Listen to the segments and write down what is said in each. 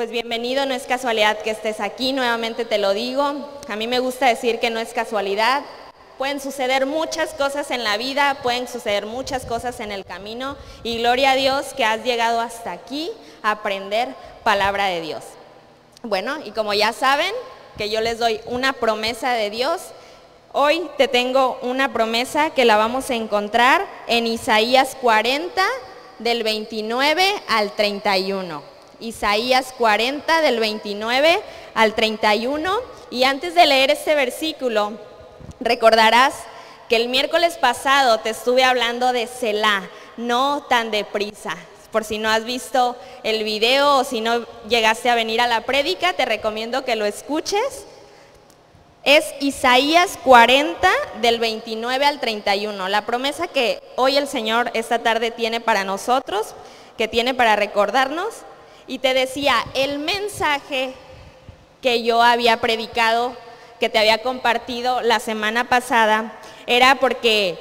Pues bienvenido, no es casualidad que estés aquí, nuevamente te lo digo. A mí me gusta decir que no es casualidad. Pueden suceder muchas cosas en la vida, pueden suceder muchas cosas en el camino y gloria a Dios que has llegado hasta aquí a aprender palabra de Dios. Bueno, y como ya saben que yo les doy una promesa de Dios, hoy te tengo una promesa que la vamos a encontrar en Isaías 40 del 29 al 31. Isaías 40 del 29 al 31. Y antes de leer este versículo, recordarás que el miércoles pasado te estuve hablando de Selah, no tan deprisa. Por si no has visto el video o si no llegaste a venir a la prédica, te recomiendo que lo escuches. Es Isaías 40 del 29 al 31. La promesa que hoy el Señor esta tarde tiene para nosotros, que tiene para recordarnos. Y te decía, el mensaje que yo había predicado, que te había compartido la semana pasada, era porque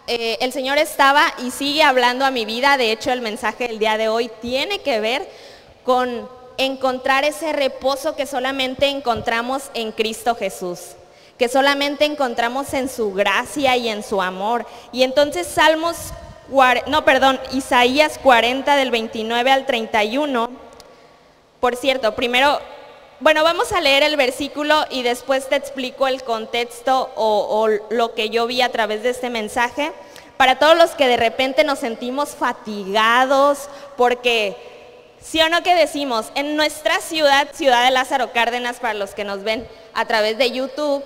el Señor estaba y sigue hablando a mi vida. De hecho, el mensaje del día de hoy tiene que ver con encontrar ese reposo que solamente encontramos en Cristo Jesús, que solamente encontramos en su gracia y en su amor. Y entonces Isaías 40 del 29 al 31. Por cierto, primero, vamos a leer el versículo y después te explico el contexto o lo que yo vi a través de este mensaje. Para todos los que de repente nos sentimos fatigados, porque sí o no que decimos, en nuestra ciudad de Lázaro Cárdenas, para los que nos ven a través de YouTube,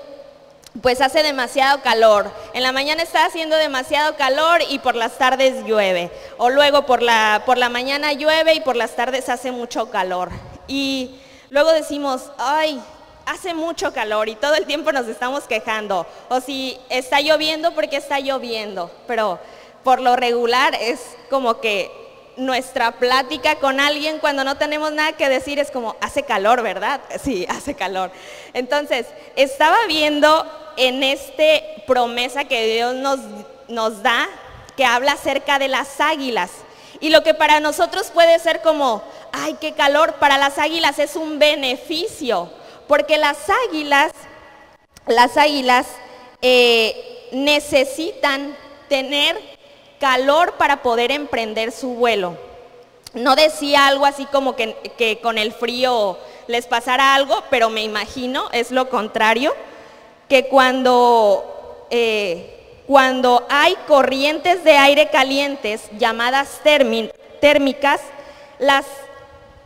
pues hace demasiado calor. En la mañana está haciendo demasiado calor y por las tardes llueve. O luego por la mañana llueve y por las tardes hace mucho calor. Y luego decimos, ay, hace mucho calor y todo el tiempo nos estamos quejando. O si está lloviendo, porque está lloviendo. Pero por lo regular es como que nuestra plática con alguien cuando no tenemos nada que decir es como, hace calor, ¿verdad? Sí, hace calor. Entonces, estaba viendo en esta promesa que Dios nos da, que habla acerca de las águilas. Y lo que para nosotros puede ser como, ay, qué calor, para las águilas es un beneficio, porque las águilas necesitan tener calor para poder emprender su vuelo. No decía algo así como que con el frío les pasara algo, pero me imagino, es lo contrario, que cuando hay corrientes de aire calientes llamadas térmicas, las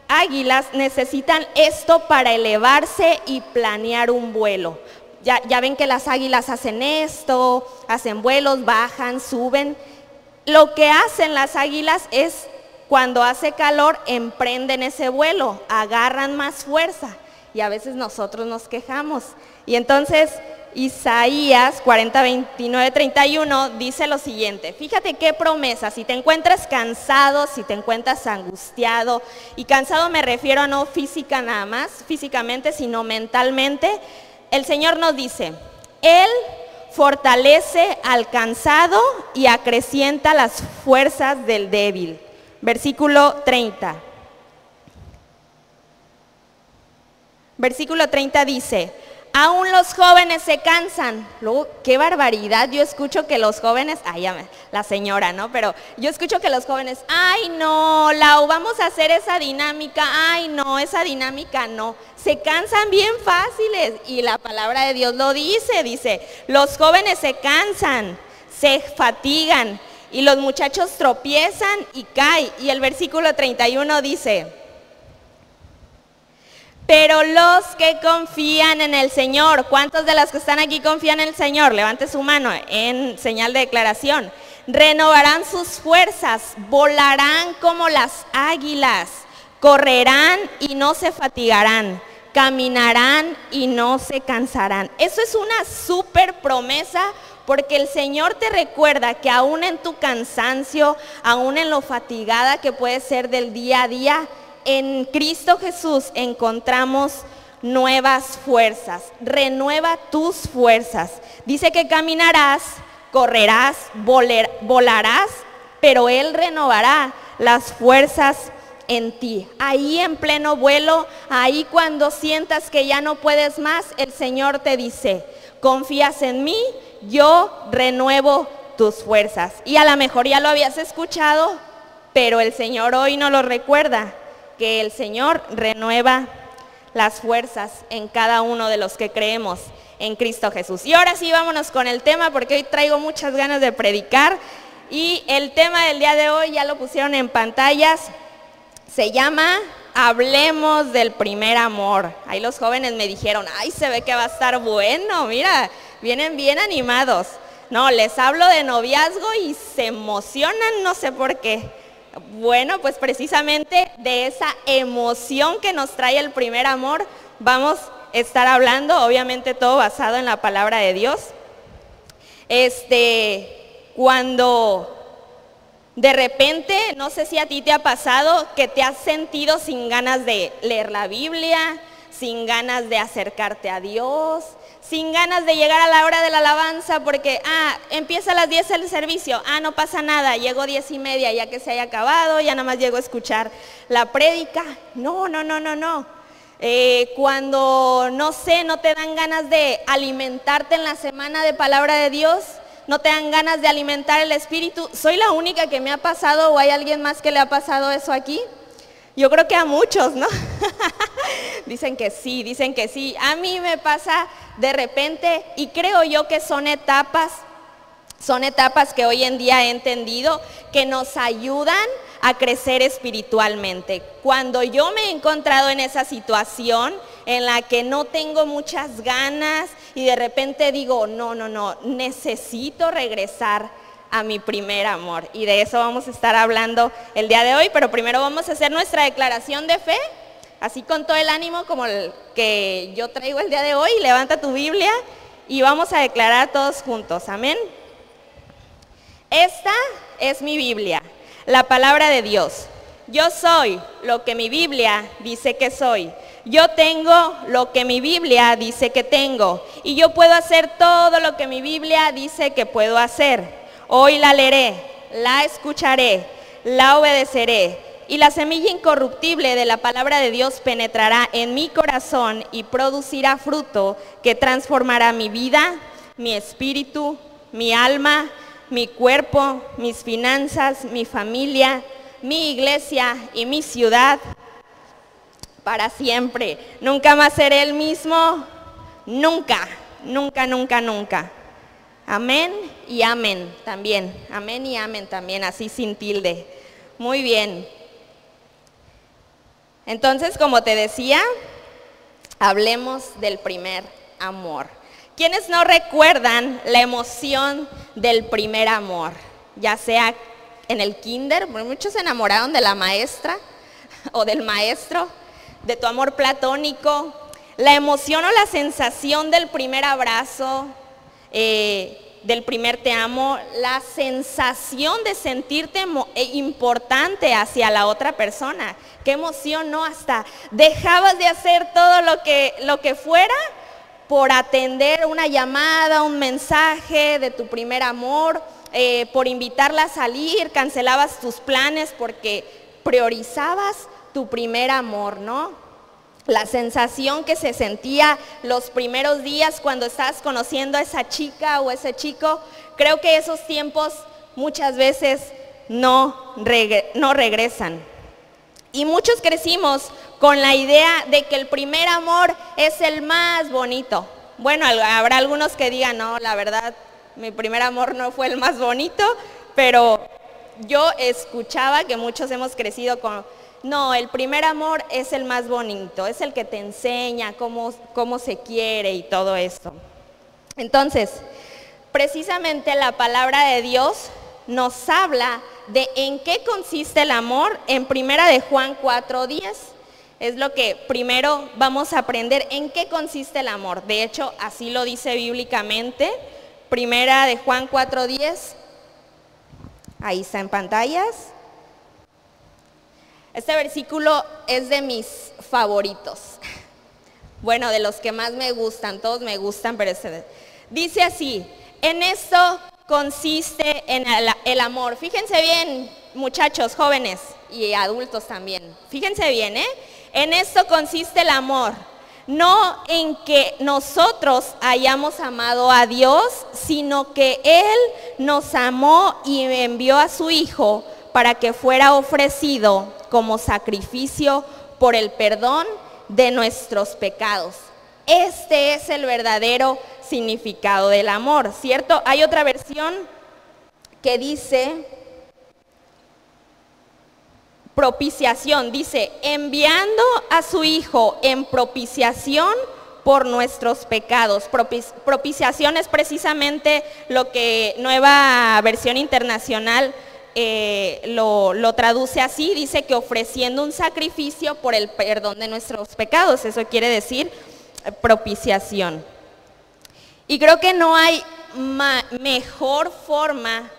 águilas necesitan esto para elevarse y planear un vuelo. Ya ven que las águilas hacen esto, hacen vuelos, bajan, suben. Lo que hacen las águilas es, cuando hace calor, emprenden ese vuelo, agarran más fuerza. Y a veces nosotros nos quejamos. Y entonces Isaías 40, 29, 31 dice lo siguiente. Fíjate qué promesa. Si te encuentras cansado, si te encuentras angustiado, y cansado me refiero a no física nada más, físicamente, sino mentalmente, el Señor nos dice, Él fortalece al cansado y acrecienta las fuerzas del débil. Versículo 30. Versículo 30 dice, aún los jóvenes se cansan. Luego, qué barbaridad, yo escucho que los jóvenes, la señora, ¿no? Pero yo escucho que los jóvenes, ay no, Lau, vamos a hacer esa dinámica, ay no, esa dinámica no. Se cansan bien fáciles y la palabra de Dios lo dice, los jóvenes se cansan, se fatigan y los muchachos tropiezan y caen. Y el versículo 31 dice, pero los que confían en el Señor, ¿cuántos de los que están aquí confían en el Señor? Levante su mano en señal de declaración. Renovarán sus fuerzas, volarán como las águilas, correrán y no se fatigarán, caminarán y no se cansarán. Eso es una súper promesa, porque el Señor te recuerda que aún en tu cansancio, aún en lo fatigada que puede ser del día a día, en Cristo Jesús encontramos nuevas fuerzas. Renueva tus fuerzas. Dice que caminarás, correrás, volarás, pero Él renovará las fuerzas en ti. Ahí en pleno vuelo, ahí cuando sientas que ya no puedes más, el Señor te dice, confías en mí, yo renuevo tus fuerzas. Y a lo mejor ya lo habías escuchado, pero el Señor hoy nos lo recuerda, que el Señor renueva las fuerzas en cada uno de los que creemos en Cristo Jesús. Y ahora sí, vámonos con el tema, porque hoy traigo muchas ganas de predicar. Y el tema del día de hoy, ya lo pusieron en pantallas, se llama Hablemos del primer amor. Ahí los jóvenes me dijeron, ay, se ve que va a estar bueno, mira, vienen bien animados. No, les hablo de noviazgo y se emocionan, no sé por qué. Bueno, pues precisamente de esa emoción que nos trae el primer amor, vamos a estar hablando, obviamente todo basado en la palabra de Dios. Cuando de repente, no sé si a ti te ha pasado, que te has sentido sin ganas de leer la Biblia, sin ganas de acercarte a Dios, sin ganas de llegar a la hora de la alabanza porque, empieza a las 10 el servicio, no pasa nada, llego 10:30 ya que se haya acabado, ya nada más llego a escuchar la prédica. No. Cuando, no sé, no te dan ganas de alimentarte en la semana de palabra de Dios, no te dan ganas de alimentar el espíritu. ¿Soy la única que me ha pasado o hay alguien más que le ha pasado eso aquí? Yo creo que a muchos, ¿no? Dicen que sí. A mí me pasa de repente y creo yo que son etapas que hoy en día he entendido que nos ayudan a crecer espiritualmente. Cuando yo me he encontrado en esa situación en la que no tengo muchas ganas y de repente digo, no, necesito regresar a mi primer amor. Y de eso vamos a estar hablando el día de hoy, pero primero vamos a hacer nuestra declaración de fe, así con todo el ánimo como el que yo traigo el día de hoy. Levanta tu Biblia y vamos a declarar todos juntos, amén. Esta es mi Biblia, la palabra de Dios. Yo soy lo que mi Biblia dice que soy. Yo tengo lo que mi Biblia dice que tengo. Y yo puedo hacer todo lo que mi Biblia dice que puedo hacer. Hoy la leeré, la escucharé, la obedeceré. Y la semilla incorruptible de la palabra de Dios penetrará en mi corazón y producirá fruto que transformará mi vida, mi espíritu, mi alma, mi cuerpo, mis finanzas, mi familia, mi iglesia y mi ciudad para siempre. Nunca más seré el mismo, nunca. Amén y amén también. Amén y amén también, así sin tilde. Muy bien. Entonces, como te decía, hablemos del primer amor. ¿Quiénes no recuerdan la emoción del primer amor? Ya sea en el kinder, muchos se enamoraron de la maestra o del maestro, de tu amor platónico, la emoción o la sensación del primer abrazo, del primer te amo, la sensación de sentirte importante hacia la otra persona. Qué emoción, ¿no? Hasta dejabas de hacer todo lo que fuera por atender una llamada, un mensaje de tu primer amor, por invitarla a salir, cancelabas tus planes porque priorizabas tu primer amor, ¿no? La sensación que se sentía los primeros días cuando estabas conociendo a esa chica o ese chico, creo que esos tiempos muchas veces no regresan. Y muchos crecimos con la idea de que el primer amor es el más bonito. Bueno, habrá algunos que digan, no, la verdad, mi primer amor no fue el más bonito, pero yo escuchaba que muchos hemos crecido con, no, el primer amor es el más bonito, es el que te enseña cómo se quiere y todo esto. Entonces, precisamente la palabra de Dios nos habla de en qué consiste el amor en Primera de Juan 4:10. Es lo que primero vamos a aprender, en qué consiste el amor. De hecho, así lo dice bíblicamente. Primera de Juan 4:10. Ahí está en pantallas. Este versículo es de mis favoritos. Bueno, de los que más me gustan, todos me gustan, pero dice así: en esto consiste en el amor. Fíjense bien, muchachos, jóvenes, y adultos también. Fíjense bien, en esto consiste el amor. No en que nosotros hayamos amado a Dios, sino que Él nos amó y envió a su Hijo para que fuera ofrecido como sacrificio por el perdón de nuestros pecados. Este es el verdadero significado del amor, ¿cierto? Hay otra versión que dice propiciación, dice, enviando a su Hijo en propiciación por nuestros pecados. Propiciación es precisamente lo que Nueva Versión Internacional lo traduce así, dice que ofreciendo un sacrificio por el perdón de nuestros pecados, eso quiere decir propiciación. Y creo que no hay mejor forma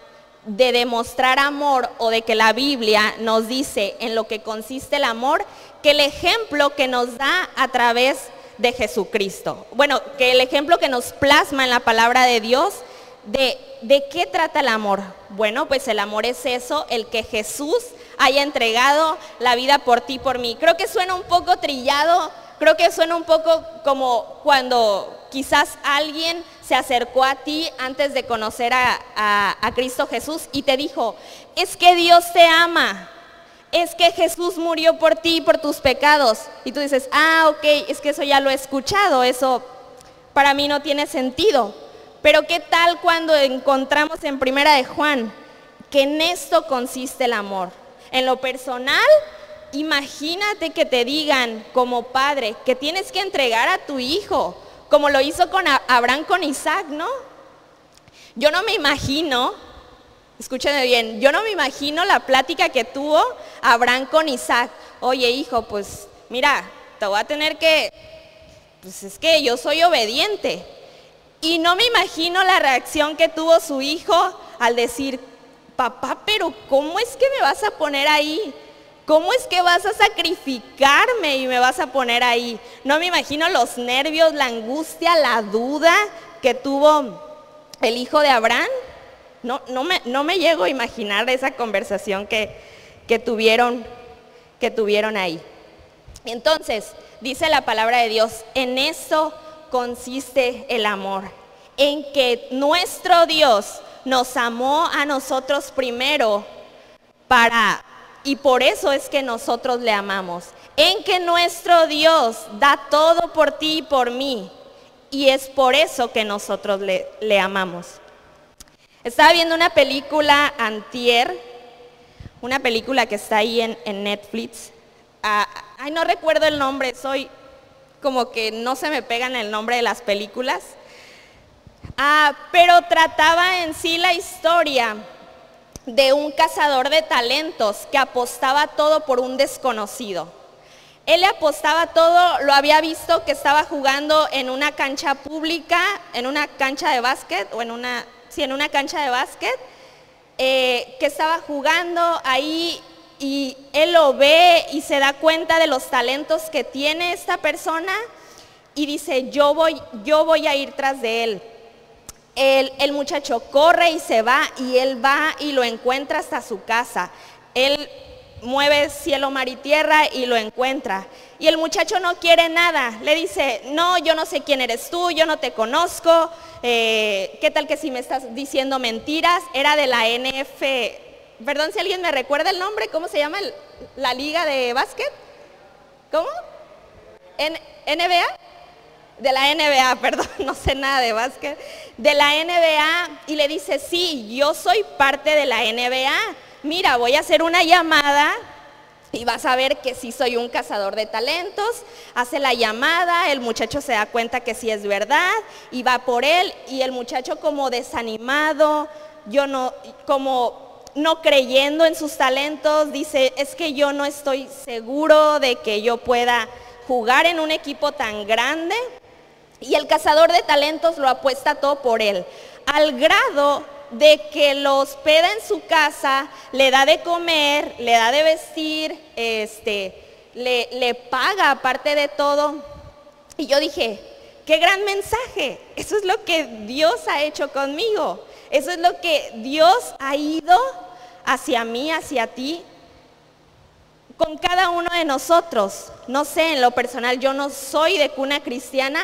de demostrar amor o de que la Biblia nos dice en lo que consiste el amor que el ejemplo que nos da a través de Jesucristo. Bueno, que el ejemplo que nos plasma en la palabra de Dios de qué trata el amor. Bueno, pues el amor es eso, el que Jesús haya entregado la vida por ti y por mí. Creo que suena un poco trillado, creo que suena un poco como cuando quizás alguien se acercó a ti antes de conocer a Cristo Jesús y te dijo, es que Dios te ama, es que Jesús murió por ti y por tus pecados. Y tú dices, ok, es que eso ya lo he escuchado, eso para mí no tiene sentido. Pero ¿qué tal cuando encontramos en Primera de Juan que en esto consiste el amor? En lo personal, imagínate que te digan como padre que tienes que entregar a tu hijo, como lo hizo con Abraham con Isaac, ¿no? Yo no me imagino, escúchenme bien, yo no me imagino la plática que tuvo Abraham con Isaac. Oye, hijo, pues mira, te voy a tener que, pues es que yo soy obediente. Y no me imagino la reacción que tuvo su hijo al decir, papá, pero ¿cómo es que me vas a poner ahí? ¿Cómo es que vas a sacrificarme y me vas a poner ahí? No me imagino los nervios, la angustia, la duda que tuvo el hijo de Abraham. No me llego a imaginar esa conversación que tuvieron ahí. Entonces, dice la palabra de Dios, en eso consiste el amor, en que nuestro Dios nos amó a nosotros primero y por eso es que nosotros le amamos, en que nuestro Dios da todo por ti y por mí, y es por eso que nosotros le amamos. Estaba viendo una película antier, una película que está ahí en Netflix, no recuerdo el nombre, soy como que no se me pegan el nombre de las películas, pero trataba en sí la historia de un cazador de talentos que apostaba todo por un desconocido. Él le apostaba todo, lo había visto que estaba jugando en una cancha pública, en una cancha de básquet, en una cancha de básquet, que estaba jugando ahí y él lo ve y se da cuenta de los talentos que tiene esta persona y dice, yo voy a ir tras de él. El muchacho corre y se va y él va y lo encuentra hasta su casa. Él mueve cielo, mar y tierra y lo encuentra. Y el muchacho no quiere nada, le dice, no, yo no sé quién eres tú, yo no te conozco, ¿qué tal que si me estás diciendo mentiras? Era de la perdón si alguien me recuerda el nombre, ¿cómo se llama la liga de básquet? ¿Cómo? ¿NBA? De la NBA, perdón, no sé nada de básquet. De la NBA y le dice, sí, yo soy parte de la NBA. Mira, voy a hacer una llamada y vas a ver que sí soy un cazador de talentos. Hace la llamada, el muchacho se da cuenta que sí es verdad y va por él y el muchacho como desanimado, como no creyendo en sus talentos, dice, es que yo no estoy seguro de que yo pueda jugar en un equipo tan grande. Y el cazador de talentos lo apuesta todo por él, al grado de que lo hospeda en su casa, le da de comer, le da de vestir, le paga aparte de todo. Y yo dije, qué gran mensaje, eso es lo que Dios ha hecho conmigo, eso es lo que Dios ha ido hacia mí, hacia ti. con cada uno de nosotros. No sé, en lo personal, yo no soy de cuna cristiana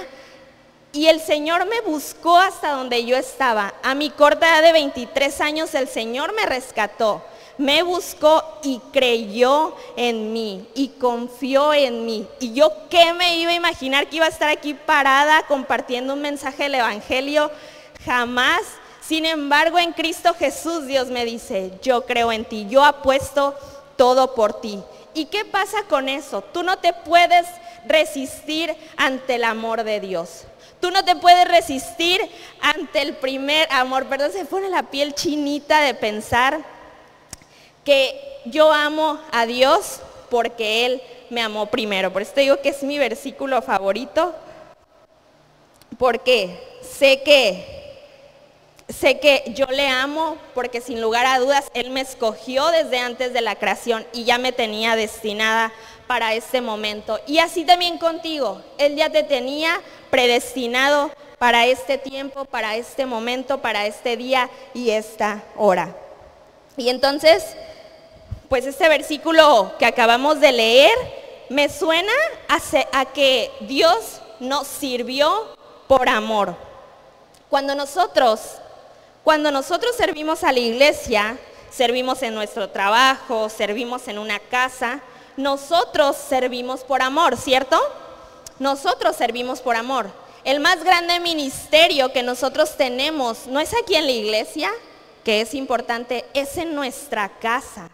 y el Señor me buscó hasta donde yo estaba. A mi corta edad de 23 años, el Señor me rescató, me buscó y creyó en mí y confió en mí. Y yo, ¿qué me iba a imaginar que iba a estar aquí parada compartiendo un mensaje del Evangelio? Jamás. Sin embargo, en Cristo Jesús, Dios me dice, yo creo en ti, yo apuesto todo por ti. ¿Y qué pasa con eso? Tú no te puedes resistir ante el amor de Dios. Tú no te puedes resistir ante el primer amor. Perdón, se pone la piel chinita de pensar que yo amo a Dios porque Él me amó primero. Por eso te digo que es mi versículo favorito. Porque sé que yo le amo porque sin lugar a dudas Él me escogió desde antes de la creación y ya me tenía destinada para este momento. Y así también contigo, Él ya te tenía predestinado para este tiempo, para este momento, para este día y esta hora. Y entonces, pues este versículo que acabamos de leer me suena a que Dios nos sirvió por amor. Cuando nosotros servimos a la iglesia, servimos en nuestro trabajo, servimos en una casa, nosotros servimos por amor, ¿cierto? Nosotros servimos por amor. El más grande ministerio que nosotros tenemos no es aquí en la iglesia, que es importante, es en nuestra casa.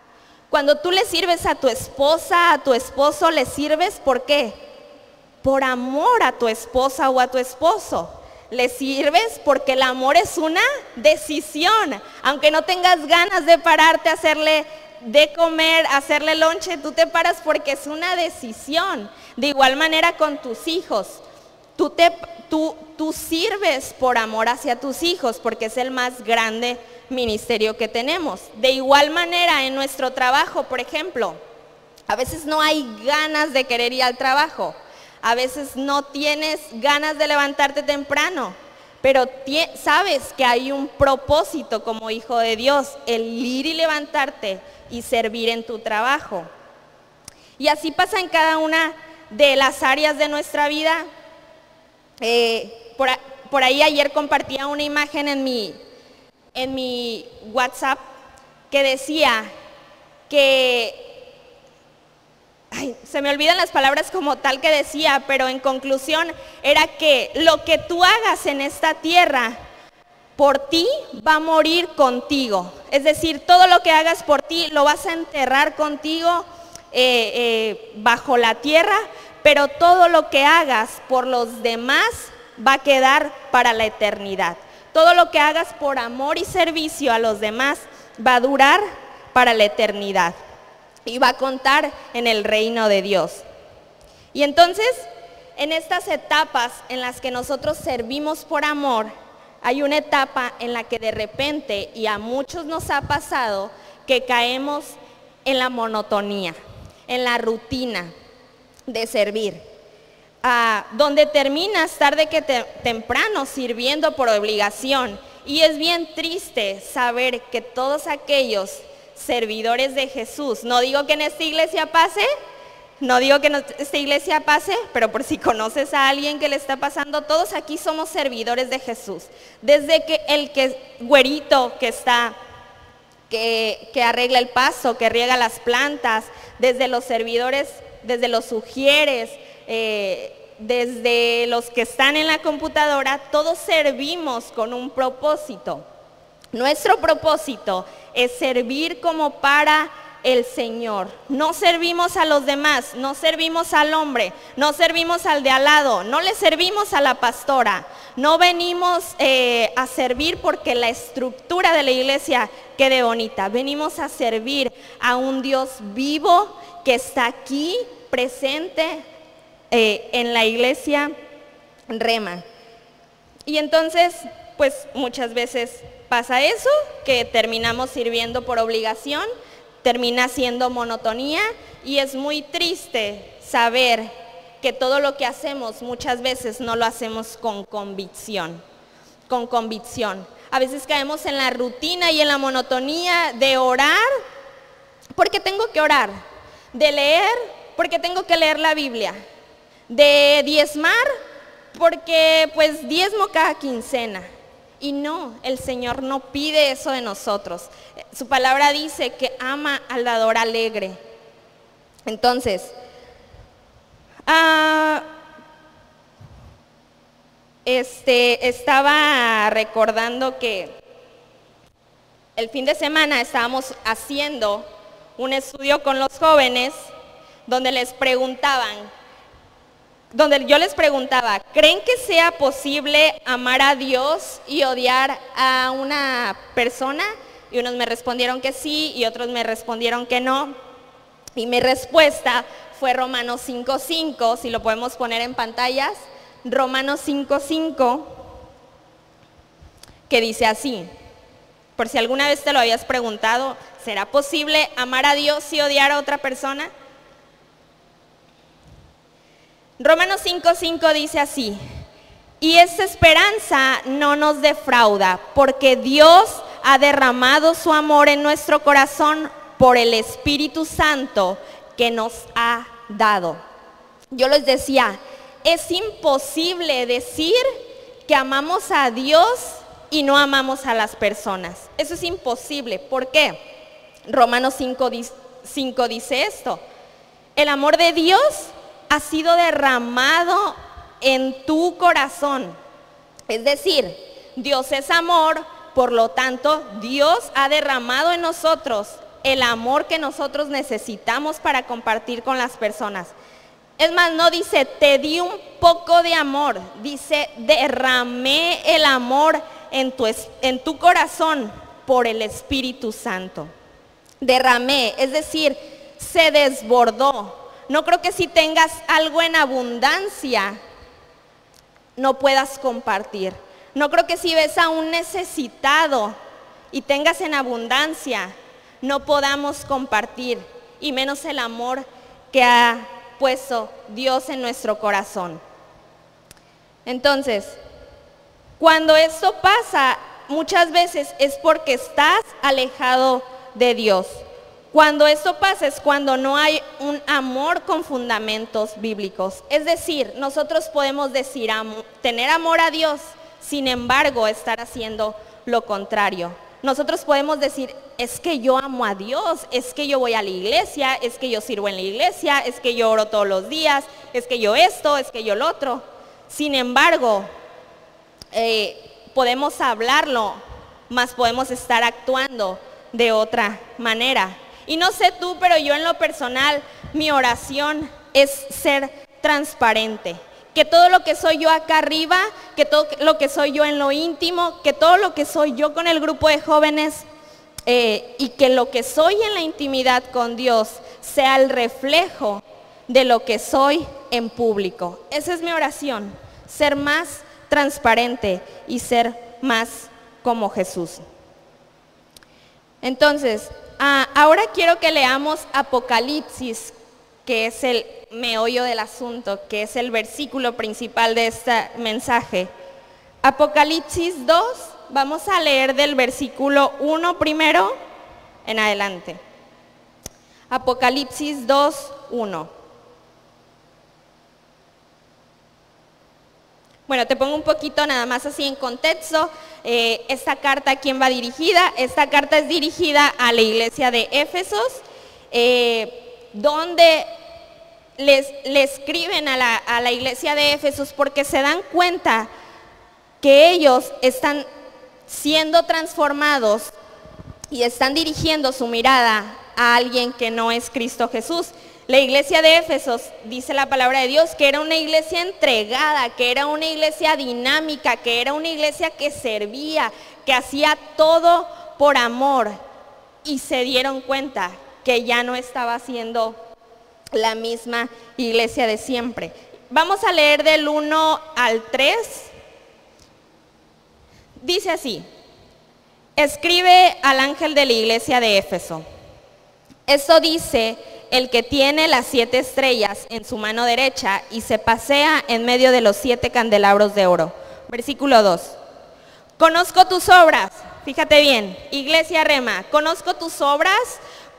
Cuando tú le sirves a tu esposa, a tu esposo, le sirves ¿por qué? Por amor a tu esposa o a tu esposo. Le sirves porque el amor es una decisión. Aunque no tengas ganas de pararte a hacerle de comer, hacerle lonche, tú te paras porque es una decisión. De igual manera con tus hijos. Tú sirves por amor hacia tus hijos porque es el más grande ministerio que tenemos. De igual manera en nuestro trabajo, por ejemplo, a veces no hay ganas de querer ir al trabajo. A veces no tienes ganas de levantarte temprano, pero sabes que hay un propósito como hijo de Dios, el ir y levantarte y servir en tu trabajo. Y así pasa en cada una de las áreas de nuestra vida. Por ahí ayer compartía una imagen en mi WhatsApp que decía que... se me olvidan las palabras como tal que decía, pero en conclusión era que lo que tú hagas en esta tierra por ti va a morir contigo. Es decir, todo lo que hagas por ti lo vas a enterrar contigo bajo la tierra, pero todo lo que hagas por los demás va a quedar para la eternidad. Todo lo que hagas por amor y servicio a los demás va a durar para la eternidad. Y va a contar en el reino de Dios. Y entonces, en estas etapas en las que nosotros servimos por amor, hay una etapa en la que de repente, y a muchos nos ha pasado, que caemos en la monotonía, en la rutina de servir. Donde terminas tarde que temprano sirviendo por obligación. Y es bien triste saber que todos aquellos servidores de Jesús, no digo que en esta iglesia pase, pero por si conoces a alguien que le está pasando, todos aquí somos servidores de Jesús. Desde que el güerito que arregla el paso, que riega las plantas, desde los servidores, desde los ujieres, desde los que están en la computadora, todos servimos con un propósito. Nuestro propósito es servir como para el Señor. No servimos a los demás, no servimos al hombre, no servimos al de al lado, no le servimos a la pastora. No venimos a servir porque la estructura de la iglesia quede bonita. Venimos a servir a un Dios vivo que está aquí presente en la iglesia Rema. Y entonces, pues muchas veces pasa eso, que terminamos sirviendo por obligación, termina siendo monotonía y es muy triste saber que todo lo que hacemos muchas veces no lo hacemos con convicción. A veces caemos en la rutina y en la monotonía de orar, porque tengo que orar, De leer, porque tengo que leer la Biblia. De diezmar, porque pues diezmo cada quincena. Y no, el Señor no pide eso de nosotros. Su palabra dice que ama al dador alegre. Entonces, estaba recordando que el fin de semana estábamos haciendo un estudio con los jóvenes donde yo les preguntaba, ¿creen que sea posible amar a Dios y odiar a una persona? Y unos me respondieron que sí y otros me respondieron que no. Y mi respuesta fue Romanos 5:5, si lo podemos poner en pantallas. Romanos 5:5, que dice así, por si alguna vez te lo habías preguntado, ¿será posible amar a Dios y odiar a otra persona? Romanos 5:5 dice así, y esta esperanza no nos defrauda, porque Dios ha derramado su amor en nuestro corazón por el Espíritu Santo que nos ha dado. Yo les decía, es imposible decir que amamos a Dios y no amamos a las personas. Eso es imposible. ¿Por qué? Romanos 5 dice esto, el amor de Dios ha sido derramado en tu corazón. Es decir, Dios es amor, por lo tanto, Dios ha derramado en nosotros el amor que nosotros necesitamos para compartir con las personas. Es más, no dice, te di un poco de amor, dice, derramé el amor en tu corazón por el Espíritu Santo. Derramé, es decir, se desbordó. No creo que si tengas algo en abundancia, no puedas compartir. No creo que si ves a un necesitado y tengas en abundancia, no podamos compartir, y menos el amor que ha puesto Dios en nuestro corazón. Entonces, cuando esto pasa, muchas veces es porque estás alejado de Dios. Cuando esto pasa es cuando no hay un amor con fundamentos bíblicos. Es decir, nosotros podemos decir tener amor a Dios, sin embargo, estar haciendo lo contrario. Nosotros podemos decir, es que yo amo a Dios, es que yo voy a la iglesia, es que yo sirvo en la iglesia, es que yo oro todos los días, es que yo esto, es que yo lo otro. Sin embargo, podemos hablarlo, mas podemos estar actuando de otra manera. Y no sé tú, pero yo en lo personal, mi oración es ser transparente. Que todo lo que soy yo acá arriba, que todo lo que soy yo en lo íntimo, que todo lo que soy yo con el grupo de jóvenes y que lo que soy en la intimidad con Dios sea el reflejo de lo que soy en público. Esa es mi oración, ser más transparente y ser más como Jesús. Entonces, ahora quiero que leamos Apocalipsis, que es el meollo del asunto, que es el versículo principal de este mensaje. Apocalipsis 2, vamos a leer del versículo 1 primero en adelante. Apocalipsis 2, 1. Bueno, te pongo un poquito nada más así en contexto. Esta carta, ¿a quién va dirigida? Esta carta es dirigida a la iglesia de Éfesos, donde le escriben a la iglesia de Éfesos porque se dan cuenta que ellos están siendo transformados y están dirigiendo su mirada a alguien que no es Cristo Jesús. La iglesia de Éfesos, dice la palabra de Dios, que era una iglesia entregada, que era una iglesia dinámica, que era una iglesia que servía, que hacía todo por amor, y se dieron cuenta que ya no estaba siendo la misma iglesia de siempre. Vamos a leer del 1 al 3. Dice así: escribe al ángel de la iglesia de Éfeso. Esto dice el que tiene las 7 estrellas en su mano derecha y se pasea en medio de los 7 candelabros de oro. Versículo 2. Conozco tus obras, fíjate bien, iglesia Rema, conozco tus obras,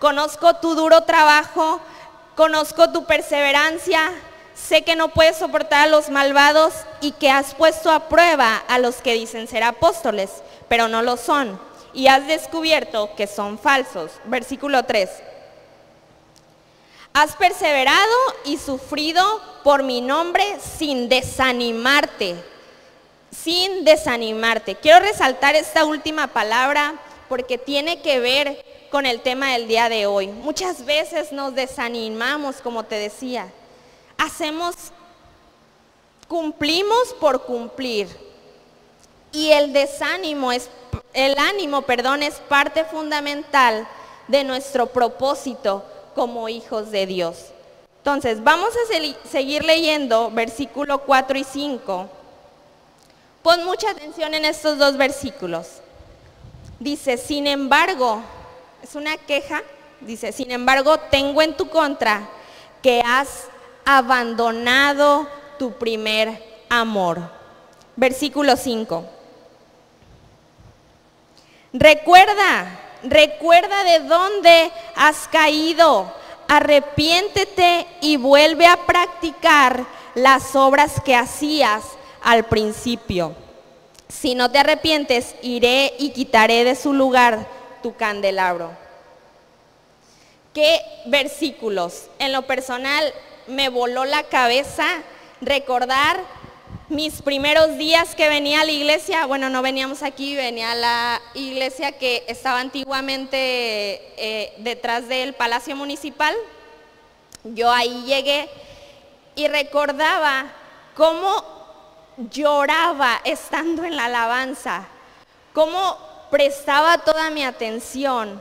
conozco tu duro trabajo, Conozco tu perseverancia, sé que no puedes soportar a los malvados y que has puesto a prueba a los que dicen ser apóstoles, pero no lo son, y has descubierto que son falsos. Versículo 3. Has perseverado y sufrido por mi nombre sin desanimarte. Sin desanimarte. Quiero resaltar esta última palabra porque tiene que ver con el tema del día de hoy. Muchas veces nos desanimamos, como te decía. Cumplimos por cumplir. Y el ánimo es parte fundamental de nuestro propósito como hijos de Dios. Entonces, vamos a seguir leyendo versículo 4 y 5. Pon mucha atención en estos dos versículos. Dice, sin embargo, es una queja, dice, sin embargo, tengo en tu contra que has abandonado tu primer amor. Versículo 5. Recuerda de dónde has caído, arrepiéntete y vuelve a practicar las obras que hacías al principio. Si no te arrepientes, iré y quitaré de su lugar tu candelabro. ¿Qué versículos? En lo personal me voló la cabeza recordar mis primeros días que venía a la iglesia. Bueno, no veníamos aquí, venía a la iglesia que estaba antiguamente detrás del Palacio Municipal. Yo ahí llegué y recordaba cómo lloraba estando en la alabanza, cómo prestaba toda mi atención,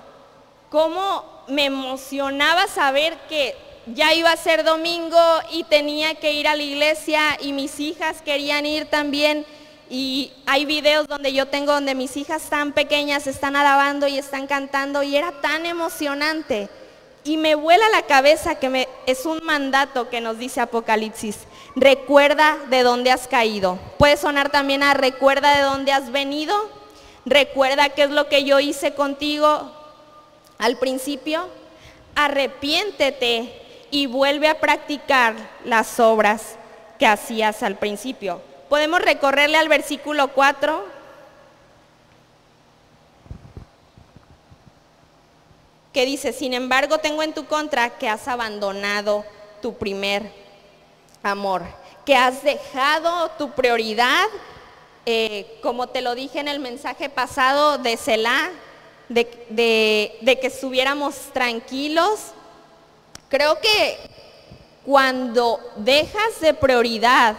cómo me emocionaba saber que ya iba a ser domingo y tenía que ir a la iglesia y mis hijas querían ir también. Y hay videos donde mis hijas tan pequeñas están alabando y están cantando y era tan emocionante. Y me vuela la cabeza que es un mandato que nos dice Apocalipsis. Recuerda de dónde has caído. Puede sonar también a recuerda de dónde has venido. Recuerda qué es lo que yo hice contigo al principio. Arrepiéntete y vuelve a practicar las obras que hacías al principio. Podemos recorrerle al versículo 4. Que dice, sin embargo, tengo en tu contra que has abandonado tu primer amor, que has dejado tu prioridad, como te lo dije en el mensaje pasado de Selah, de que estuviéramos tranquilos. Creo que cuando dejas de prioridad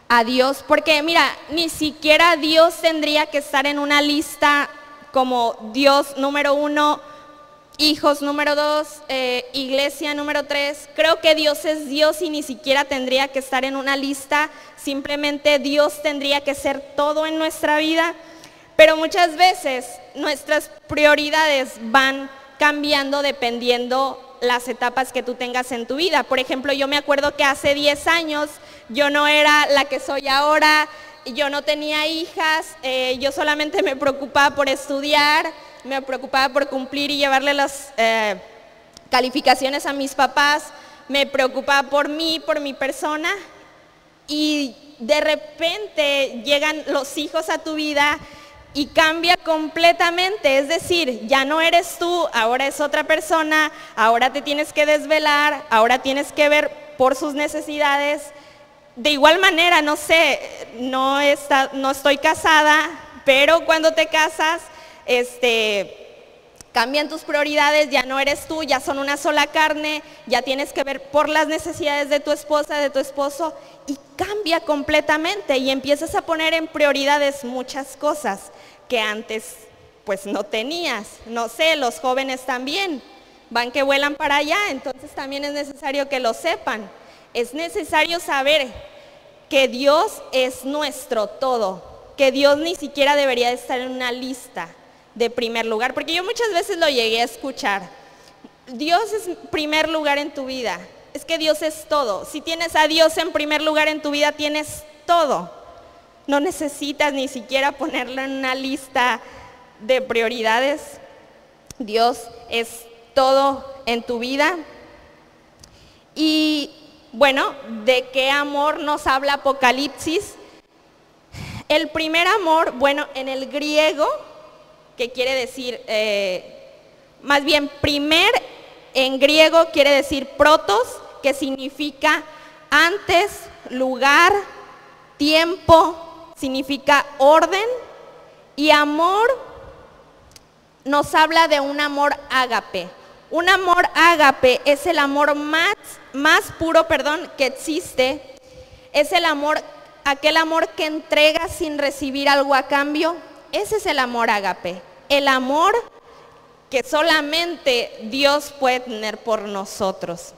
a Dios, porque mira, ni siquiera Dios tendría que estar en una lista como Dios número 1, hijos número 2, iglesia número 3. Creo que Dios es Dios y ni siquiera tendría que estar en una lista. Simplemente Dios tendría que ser todo en nuestra vida. Pero muchas veces nuestras prioridades van cambiando dependiendo las etapas que tú tengas en tu vida. Por ejemplo, yo me acuerdo que hace 10 años yo no era la que soy ahora, yo no tenía hijas, yo solamente me preocupaba por estudiar, me preocupaba por cumplir y llevarle las calificaciones a mis papás, me preocupaba por mí, por mi persona, y de repente llegan los hijos a tu vida y cambia completamente. Es decir, ya no eres tú, ahora es otra persona, ahora te tienes que desvelar, ahora tienes que ver por sus necesidades. De igual manera, no sé, no estoy casada, pero cuando te casas, cambian tus prioridades, ya no eres tú, ya son una sola carne, ya tienes que ver por las necesidades de tu esposa, de tu esposo, y cambia completamente y empiezas a poner en prioridades muchas cosas que antes pues no tenías. No sé, los jóvenes también van que vuelan para allá, entonces también es necesario que lo sepan. Es necesario saber que Dios es nuestro todo, que Dios ni siquiera debería de estar en una lista de primer lugar, porque yo muchas veces lo llegué a escuchar. Dios es primer lugar en tu vida, es que Dios es todo. Si tienes a Dios en primer lugar en tu vida, tienes todo. No necesitas ni siquiera ponerlo en una lista de prioridades. Dios es todo en tu vida. Y bueno, ¿de qué amor nos habla Apocalipsis? El primer amor, bueno, en el griego, que quiere decir, más bien primer en griego quiere decir protos, que significa antes, lugar, tiempo, significa orden, y amor nos habla de un amor ágape. Un amor ágape es el amor más puro, que existe. Es el amor, aquel amor que entrega sin recibir algo a cambio. Ese es el amor ágape. El amor que solamente Dios puede tener por nosotros.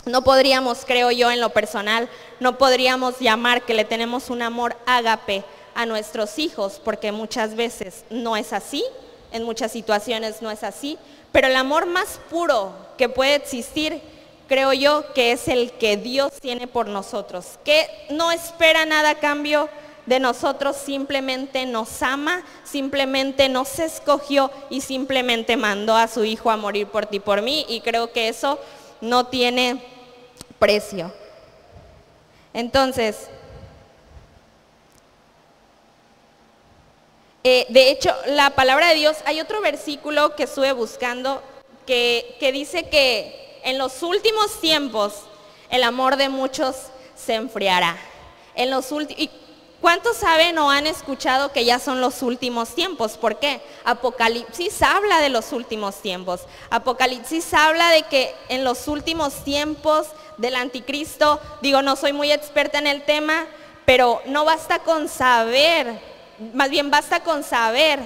No podríamos, creo yo, en lo personal, no podríamos llamar que le tenemos un amor ágape a nuestros hijos, porque muchas veces no es así, en muchas situaciones no es así, pero el amor más puro que puede existir, creo yo, que es el que Dios tiene por nosotros, que no espera nada a cambio de nosotros, simplemente nos ama, simplemente nos escogió y simplemente mandó a su Hijo a morir por ti y por mí, y creo que eso no tiene precio. Entonces, de hecho, la palabra de Dios, hay otro versículo que estuve buscando que dice que en los últimos tiempos el amor de muchos se enfriará. ¿Y cuántos saben o han escuchado que ya son los últimos tiempos? ¿Por qué? Apocalipsis habla de los últimos tiempos. Apocalipsis habla de que en los últimos tiempos del anticristo, digo, no soy muy experta en el tema, pero no basta con saber, más bien basta con saber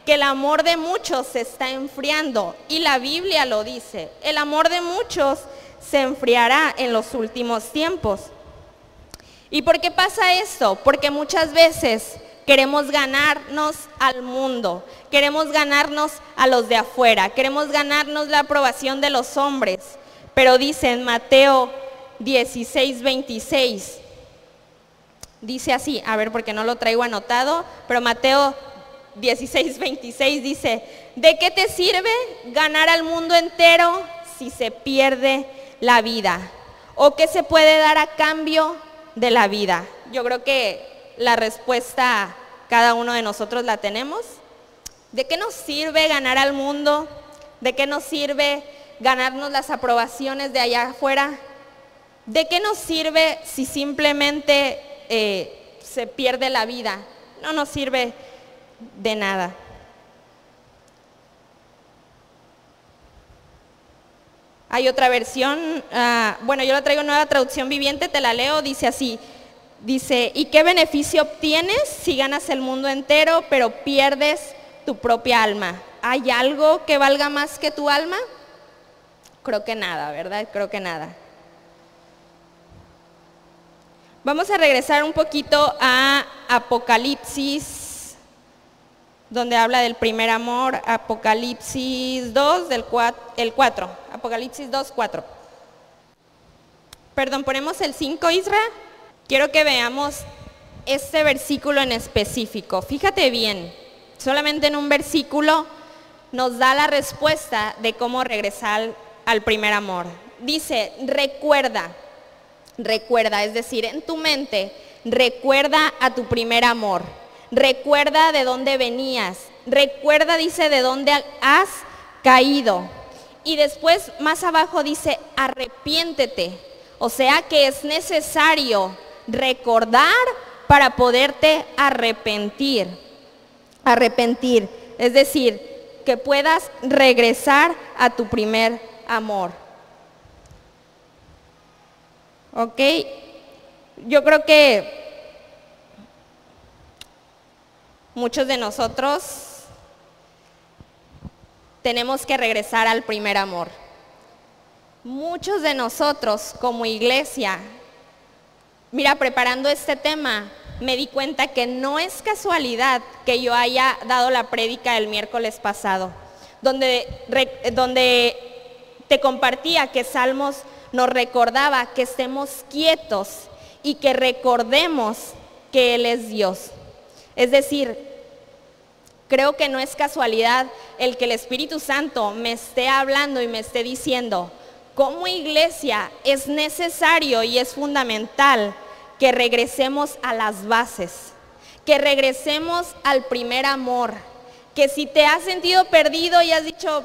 que el amor de muchos se está enfriando, y la Biblia lo dice, el amor de muchos se enfriará en los últimos tiempos. ¿Y por qué pasa esto? Porque muchas veces queremos ganarnos al mundo, queremos ganarnos a los de afuera, queremos ganarnos la aprobación de los hombres, pero dice en Mateo 16:26, dice así, a ver, porque no lo traigo anotado, pero Mateo 16:26 dice, ¿de qué te sirve ganar al mundo entero si se pierde la vida? ¿O qué se puede dar a cambio de la vida? Yo creo que la respuesta cada uno de nosotros la tenemos. ¿De qué nos sirve ganar al mundo? ¿De qué nos sirve ganarnos las aprobaciones de allá afuera? ¿De qué nos sirve si simplemente se pierde la vida? No nos sirve de nada. Hay otra versión, bueno, yo la traigo en Nueva Traducción Viviente, te la leo, dice así, dice, ¿y qué beneficio obtienes si ganas el mundo entero pero pierdes tu propia alma? ¿Hay algo que valga más que tu alma? Creo que nada, ¿verdad? Creo que nada. Vamos a regresar un poquito a Apocalipsis, donde habla del primer amor, Apocalipsis 2, el 4, Apocalipsis 2, 4. Perdón, ponemos el 5, Isra. Quiero que veamos este versículo en específico. Fíjate bien, solamente en un versículo nos da la respuesta de cómo regresar al primer amor. Dice, recuerda, es decir, en tu mente, recuerda a tu primer amor. Recuerda de dónde venías. Recuerda, dice, de dónde has caído. Y después, más abajo dice, arrepiéntete. O sea que es necesario recordar para poderte arrepentir. Arrepentir. Es decir, que puedas regresar a tu primer amor. ¿Ok? Yo creo que muchos de nosotros tenemos que regresar al primer amor. Muchos de nosotros como iglesia, mira, preparando este tema, me di cuenta que no es casualidad que yo haya dado la prédica el miércoles pasado, donde te compartía que Salmos nos recordaba que estemos quietos y que recordemos que Él es Dios. Es decir, creo que no es casualidad el que el Espíritu Santo me esté hablando y me esté diciendo, como iglesia es necesario y es fundamental que regresemos a las bases, que regresemos al primer amor, que si te has sentido perdido y has dicho,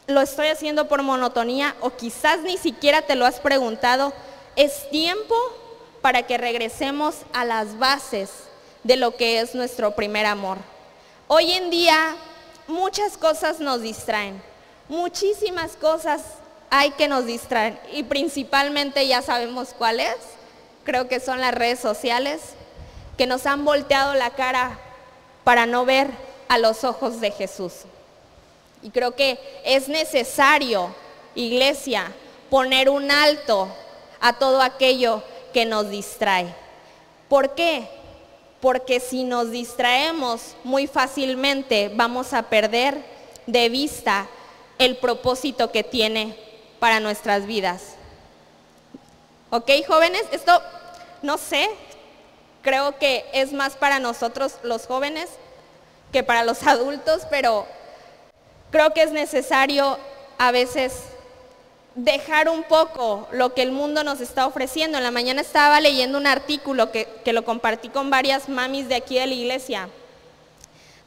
lo estoy haciendo por monotonía, o quizás ni siquiera te lo has preguntado, es tiempo para que regresemos a las bases de lo que es nuestro primer amor. Hoy en día muchas cosas nos distraen, muchísimas cosas hay que nos distraen, y principalmente ya sabemos cuáles, creo que son las redes sociales, que nos han volteado la cara para no ver a los ojos de Jesús. Y creo que es necesario, iglesia, poner un alto a todo aquello que nos distrae. ¿Por qué? Porque si nos distraemos muy fácilmente vamos a perder de vista el propósito que tiene para nuestras vidas. ¿Ok, jóvenes? Esto, no sé, creo que es más para nosotros los jóvenes que para los adultos, pero creo que es necesario a veces dejar un poco lo que el mundo nos está ofreciendo. En la mañana estaba leyendo un artículo que lo compartí con varias mamis de aquí de la iglesia,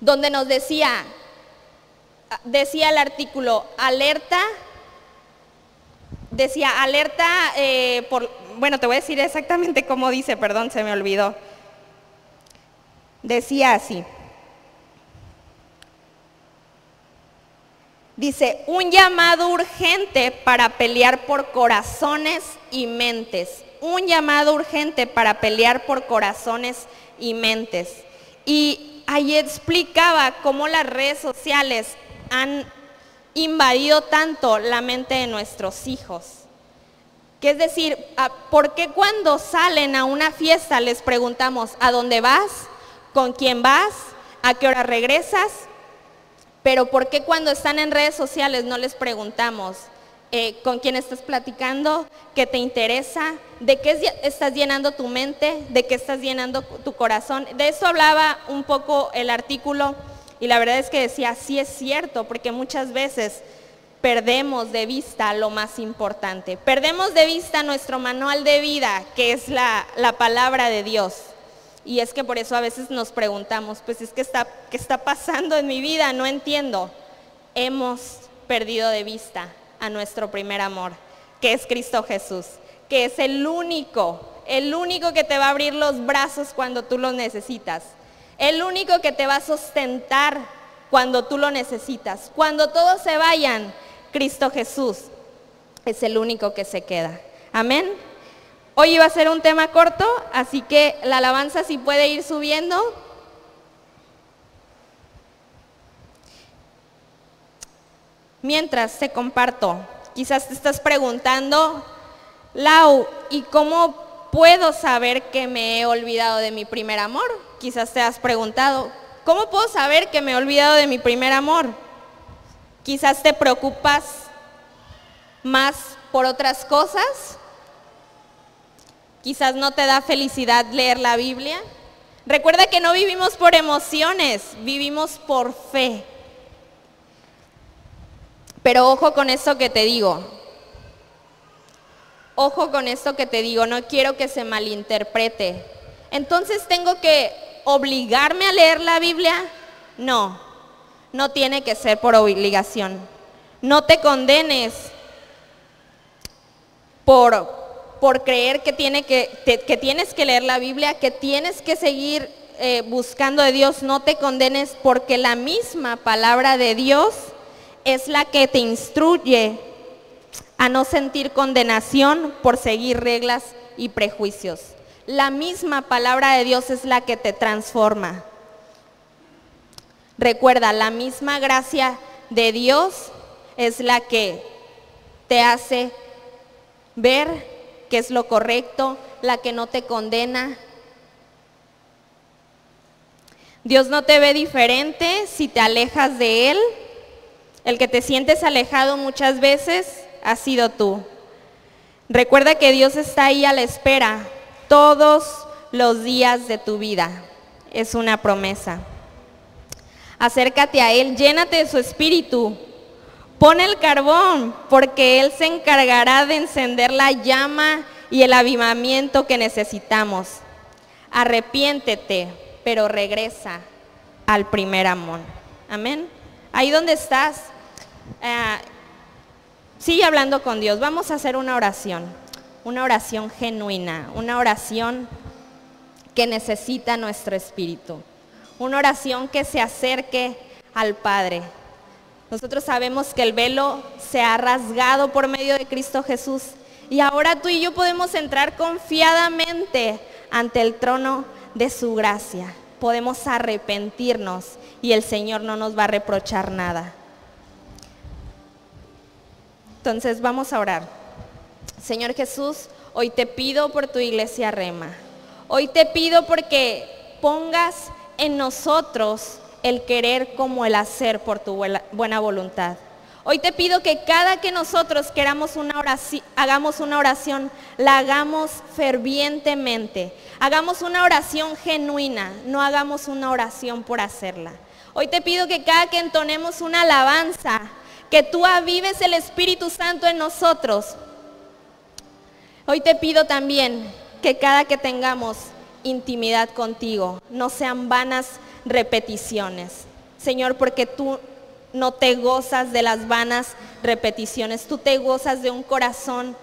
donde nos decía el artículo, alerta, bueno, te voy a decir exactamente cómo dice, perdón, se me olvidó. Decía así. Dice, un llamado urgente para pelear por corazones y mentes. Un llamado urgente para pelear por corazones y mentes. Y ahí explicaba cómo las redes sociales han invadido tanto la mente de nuestros hijos. Que es decir, ¿por qué cuando salen a una fiesta les preguntamos a dónde vas? ¿Con quién vas? ¿A qué hora regresas? Pero ¿por qué cuando están en redes sociales no les preguntamos con quién estás platicando, qué te interesa, de qué estás llenando tu mente, de qué estás llenando tu corazón? De eso hablaba un poco el artículo y la verdad es que decía, sí es cierto, porque muchas veces perdemos de vista lo más importante. Perdemos de vista nuestro manual de vida, que es la palabra de Dios. Y es que por eso a veces nos preguntamos, pues es que ¿qué está pasando en mi vida? No entiendo. Hemos perdido de vista a nuestro primer amor, que es Cristo Jesús, que es el único que te va a abrir los brazos cuando tú los necesitas, el único que te va a sustentar cuando tú lo necesitas. Cuando todos se vayan, Cristo Jesús es el único que se queda. Amén. Hoy iba a ser un tema corto, así que la alabanza sí puede ir subiendo. Mientras te comparto, quizás te estás preguntando, Lau, ¿y cómo puedo saber que me he olvidado de mi primer amor? Quizás te has preguntado, ¿cómo puedo saber que me he olvidado de mi primer amor? Quizás te preocupas más por otras cosas. Quizás no te da felicidad leer la Biblia. Recuerda que no vivimos por emociones, vivimos por fe. Pero ojo con esto que te digo. Ojo con esto que te digo, no quiero que se malinterprete. Entonces, ¿tengo que obligarme a leer la Biblia? No, no tiene que ser por obligación. No te condenes por creer que tienes que leer la Biblia, que tienes que seguir buscando de Dios. No te condenes, porque la misma palabra de Dios es la que te instruye a no sentir condenación por seguir reglas y prejuicios. La misma palabra de Dios es la que te transforma. Recuerda, la misma gracia de Dios es la que te hace ver qué es lo correcto, la que no te condena. Dios no te ve diferente si te alejas de Él. El que te sientes alejado muchas veces has sido tú. Recuerda que Dios está ahí a la espera todos los días de tu vida. Es una promesa. Acércate a Él, llénate de su espíritu, Pon el carbón, porque Él se encargará de encender la llama y el avivamiento que necesitamos. Arrepiéntete, pero regresa al primer amor. Amén. Ahí donde estás, sigue hablando con Dios. Vamos a hacer una oración genuina, una oración que necesita nuestro espíritu, una oración que se acerque al Padre. Nosotros sabemos que el velo se ha rasgado por medio de Cristo Jesús y ahora tú y yo podemos entrar confiadamente ante el trono de su gracia. Podemos arrepentirnos y el Señor no nos va a reprochar nada. Entonces vamos a orar. Señor Jesús, hoy te pido por tu iglesia Rema. Hoy te pido porque pongas en nosotros el querer como el hacer por tu buena voluntad. Hoy te pido que cada que nosotros queramos hagamos una oración, la hagamos fervientemente. Hagamos una oración genuina, no hagamos una oración por hacerla. Hoy te pido que cada que entonemos una alabanza, que tú avives el Espíritu Santo en nosotros. Hoy te pido también que cada que tengamos intimidad contigo, no sean vanas repeticiones. Señor, porque tú no te gozas de las vanas repeticiones, tú te gozas de un corazón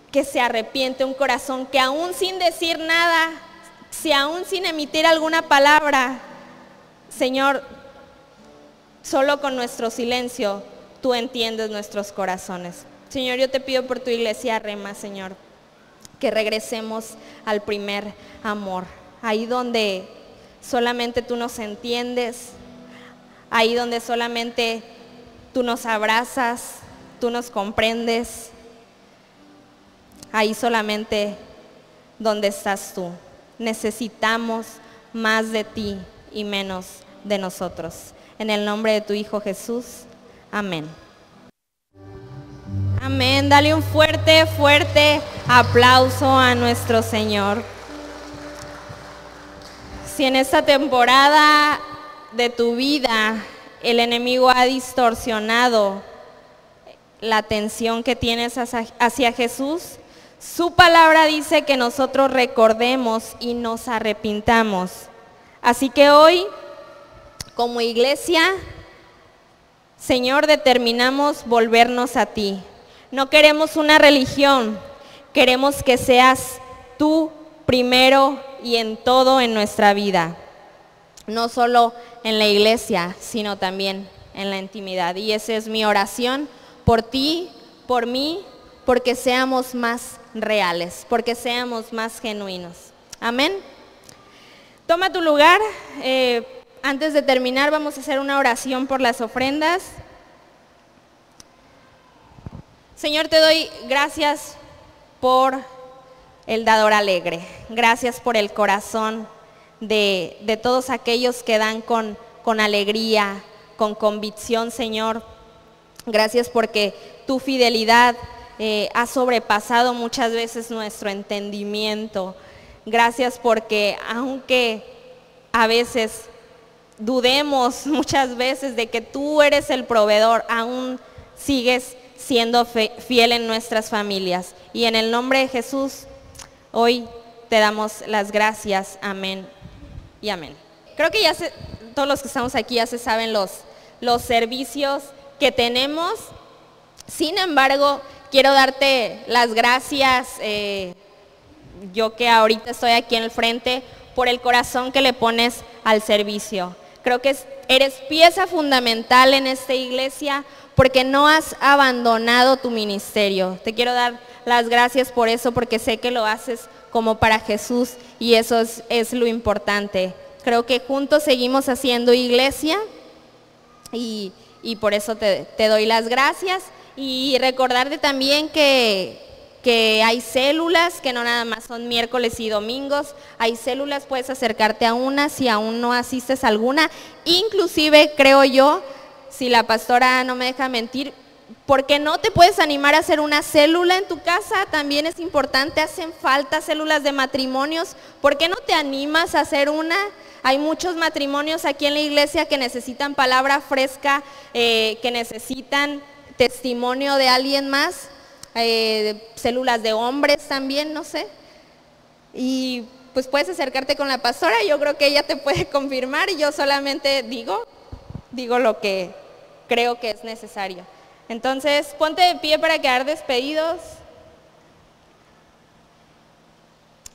que se arrepiente, un corazón que aún sin decir nada, si aún sin emitir alguna palabra, Señor, solo con nuestro silencio, tú entiendes nuestros corazones. Señor, yo te pido por tu iglesia Rema, Señor, que regresemos al primer amor, ahí donde solamente tú nos entiendes, ahí donde solamente tú nos abrazas, tú nos comprendes, ahí solamente donde estás tú. Necesitamos más de ti y menos de nosotros. En el nombre de tu Hijo Jesús, amén. Amén. Dale un fuerte, fuerte aplauso a nuestro Señor. Si en esta temporada de tu vida el enemigo ha distorsionado la atención que tienes hacia Jesús, su palabra dice que nosotros recordemos y nos arrepintamos. Así que hoy, como iglesia, Señor, determinamos volvernos a ti. No queremos una religión, queremos que seas tú primero y en todo en nuestra vida. No solo en la iglesia, sino también en la intimidad. Y esa es mi oración por ti, por mí, porque seamos más reales, porque seamos más genuinos. Amén. Toma tu lugar. Antes de terminar, vamos a hacer una oración por las ofrendas. Señor, te doy gracias por el dador alegre. Gracias por el corazón de todos aquellos que dan con alegría, con convicción, Señor. Gracias porque tu fidelidad ha sobrepasado muchas veces nuestro entendimiento. Gracias porque aunque a veces dudemos muchas veces de que tú eres el proveedor, aún sigues siendo fiel en nuestras familias. Y en el nombre de Jesús, hoy te damos las gracias. Amén y amén. Creo que todos los que estamos aquí ya se saben los servicios que tenemos. Sin embargo, quiero darte las gracias, yo que ahorita estoy aquí en el frente, por el corazón que le pones al servicio. Creo que eres pieza fundamental en esta iglesia porque no has abandonado tu ministerio. Te quiero dar las gracias por eso, porque sé que lo haces como para Jesús y eso es lo importante. Creo que juntos seguimos haciendo iglesia y por eso te doy las gracias. Y recordarte también que hay células, que no nada más son miércoles y domingos, hay células, puedes acercarte a una si aún no asistes a alguna. Inclusive creo yo, si la pastora no me deja mentir, ¿por qué no te puedes animar a hacer una célula en tu casa? También es importante, hacen falta células de matrimonios. ¿Por qué no te animas a hacer una? Hay muchos matrimonios aquí en la iglesia que necesitan palabra fresca, que necesitan testimonio de alguien más, células de hombres también, no sé. Y pues puedes acercarte con la pastora, yo creo que ella te puede confirmar y yo solamente digo lo que creo que es necesario. Entonces, ponte de pie para quedar despedidos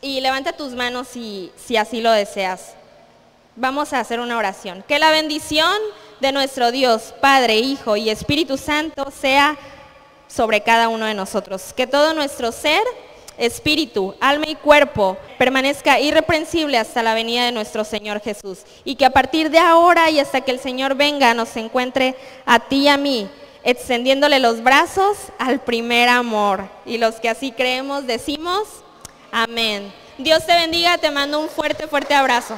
y levanta tus manos si así lo deseas. Vamos a hacer una oración. Que la bendición de nuestro Dios, Padre, Hijo y Espíritu Santo sea sobre cada uno de nosotros. Que todo nuestro ser, espíritu, alma y cuerpo permanezca irreprensible hasta la venida de nuestro Señor Jesús. Y que a partir de ahora y hasta que el Señor venga nos encuentre a ti y a mí, extendiéndole los brazos al primer amor. Y los que así creemos decimos, amén. Dios te bendiga, te mando un fuerte, fuerte abrazo.